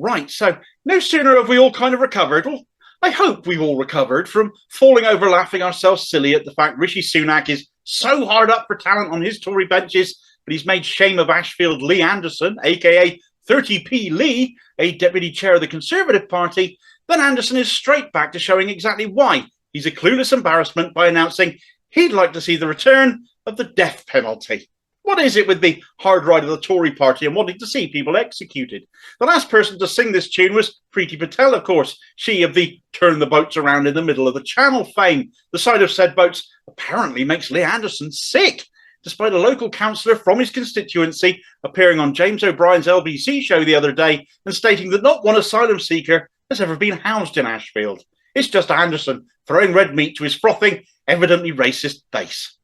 Right, so no sooner have we all kind of recovered, well, I hope we've all recovered from falling over laughing ourselves silly at the fact Rishi Sunak is so hard up for talent on his Tory benches, but he's made shame of Ashfield Lee Anderson, AKA 30p Lee, a deputy chair of the Conservative Party. Then Anderson is straight back to showing exactly why he's a clueless embarrassment by announcing he'd like to see the return of the death penalty. What is it with the hard ride of the Tory Party and wanting to see people executed? The last person to sing this tune was Priti Patel, of course, she of the turn the boats around in the middle of the channel fame. The sight of said boats apparently makes Lee Anderson sick, despite a local councillor from his constituency appearing on James O'Brien's LBC show the other day and stating that not one asylum seeker has ever been housed in Ashfield. It's just Anderson throwing red meat to his frothing, evidently racist base.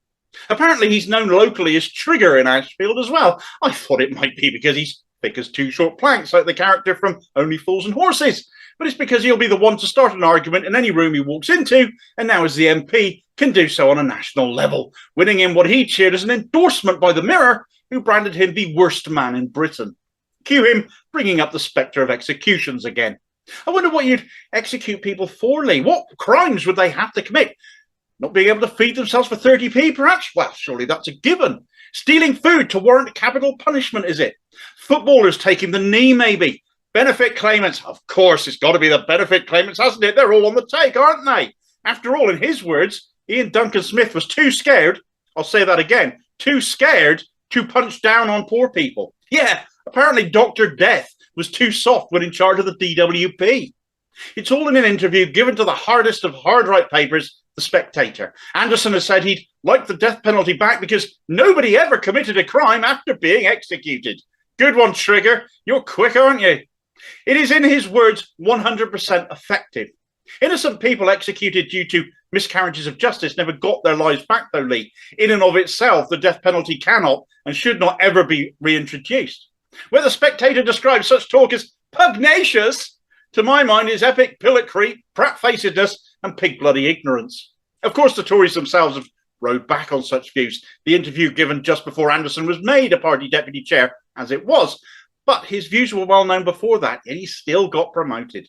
Apparently he's known locally as Trigger in Ashfield as well. I thought it might be because he's thick as two short planks, like the character from Only Fools and Horses. But it's because he'll be the one to start an argument in any room he walks into, and now as the MP can do so on a national level, winning in what he cheered as an endorsement by the Mirror, who branded him the worst man in Britain. Cue him bringing up the spectre of executions again. I wonder what you'd execute people for, Lee. What crimes would they have to commit? Not being able to feed themselves for 30p, perhaps? Well, surely that's a given. Stealing food to warrant capital punishment, is it? Footballers taking the knee, maybe. Benefit claimants. Of course, it's got to be the benefit claimants, hasn't it? They're all on the take, aren't they? After all, in his words, Iain Duncan Smith was too scared, I'll say that again, too scared to punch down on poor people. Yeah, apparently Dr. Death was too soft when in charge of the DWP. It's all in an interview given to the hardest of hard-right papers, the Spectator. Anderson has said he'd like the death penalty back because nobody ever committed a crime after being executed. Good one, Trigger. You're quick, aren't you? It is, in his words, 100% effective. Innocent people executed due to miscarriages of justice never got their lives back, though, Lee. In and of itself, the death penalty cannot and should not ever be reintroduced. Where the Spectator describes such talk as pugnacious, to my mind, is epic pillockry, prat-facedness, and pig-bloody ignorance. Of course, the Tories themselves have rode back on such views. The interview given just before Anderson was made a party deputy chair, as it was. But his views were well known before that, and he still got promoted.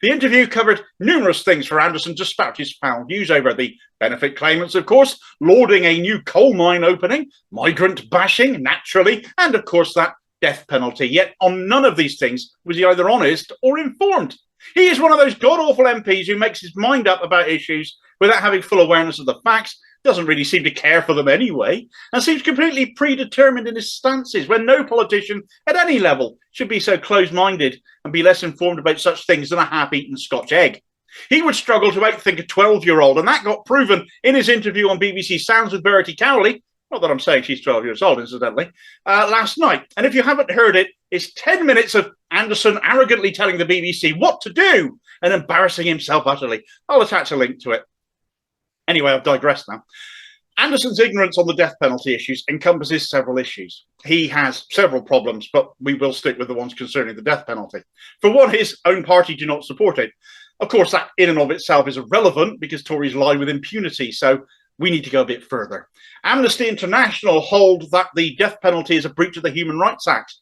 The interview covered numerous things for Anderson to spout his foul views over. The benefit claimants, of course, lauding a new coal mine opening, migrant bashing, naturally, and of course that death penalty. Yet on none of these things was he either honest or informed. He is one of those god-awful MPs who makes his mind up about issues without having full awareness of the facts, doesn't really seem to care for them anyway, and seems completely predetermined in his stances when no politician at any level should be so close-minded and be less informed about such things than a half-eaten Scotch egg. He would struggle to outthink a 12-year-old, and that got proven in his interview on BBC Sounds with Verity Cowley, not that I'm saying she's 12 years old, incidentally, last night. And if you haven't heard it, it's 10 minutes of Anderson arrogantly telling the BBC what to do and embarrassing himself utterly. I'll attach a link to it. Anyway, I've digressed now. Anderson's ignorance on the death penalty issues encompasses several issues. He has several problems, but we will stick with the ones concerning the death penalty. For one, his own party do not support it. Of course, that in and of itself is irrelevant because Tories lie with impunity, so we need to go a bit further. Amnesty International hold that the death penalty is a breach of the Human Rights Act.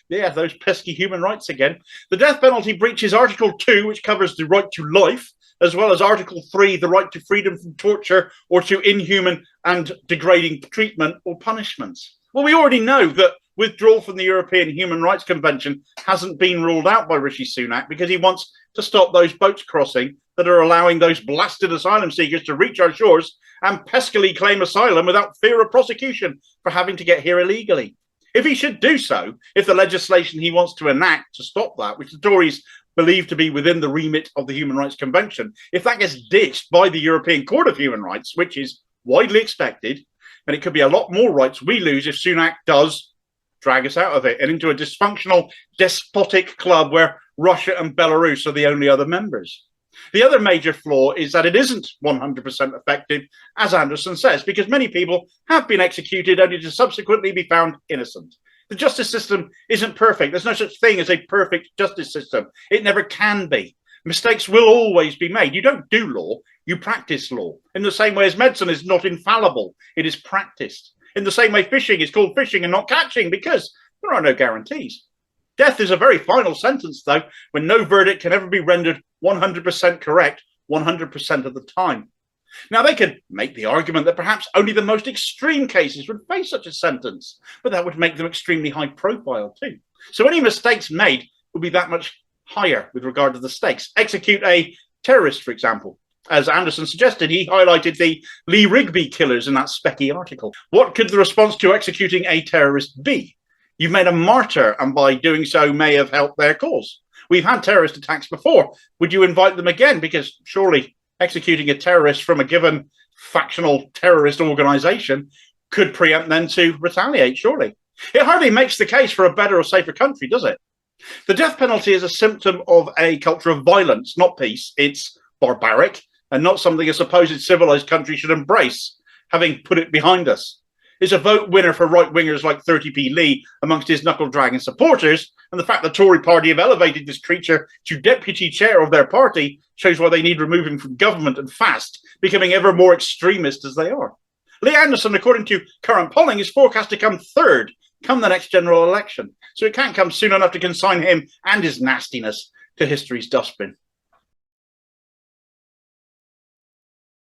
Yeah, those pesky human rights again. The death penalty breaches Article 2, which covers the right to life, as well as Article 3, the right to freedom from torture or to inhuman and degrading treatment or punishments. Well, we already know that withdrawal from the European Human Rights Convention hasn't been ruled out by Rishi Sunak because he wants to stop those boats crossing that are allowing those blasted asylum seekers to reach our shores and peskily claim asylum without fear of prosecution for having to get here illegally. If he should do so, if the legislation he wants to enact to stop that, which the Tories believe to be within the remit of the Human Rights Convention, if that gets ditched by the European Court of Human Rights, which is widely expected, then it could be a lot more rights we lose if Sunak does drag us out of it and into a dysfunctional, despotic club where Russia and Belarus are the only other members. The other major flaw is that it isn't 100% effective, as Anderson says, because many people have been executed only to subsequently be found innocent. The justice system isn't perfect. There's no such thing as a perfect justice system. It never can be. Mistakes will always be made. You don't do law, you practice law. In the same way as medicine is not infallible, it is practiced. In the same way fishing is called fishing and not catching because there are no guarantees. Death is a very final sentence, though, when no verdict can ever be rendered 100% correct 100% of the time. Now, they could make the argument that perhaps only the most extreme cases would face such a sentence, but that would make them extremely high profile too. So any mistakes made would be that much higher with regard to the stakes. Execute a terrorist, for example. As Anderson suggested, he highlighted the Lee Rigby killers in that Specky article. What could the response to executing a terrorist be? You've made a martyr, and by doing so may have helped their cause. We've had terrorist attacks before. Would you invite them again? Because surely executing a terrorist from a given factional terrorist organisation could preempt them to retaliate, surely. It hardly makes the case for a better or safer country, does it? The death penalty is a symptom of a culture of violence, not peace. It's barbaric and not something a supposed civilised country should embrace, having put it behind us. It's a vote winner for right-wingers like 30p Lee amongst his knuckle-dragging supporters, and the fact the Tory Party have elevated this creature to deputy chair of their party shows why they need removing from government and fast, becoming ever more extremist as they are. Lee Anderson, according to current polling, is forecast to come third come the next general election, so it can't come soon enough to consign him and his nastiness to history's dustbin.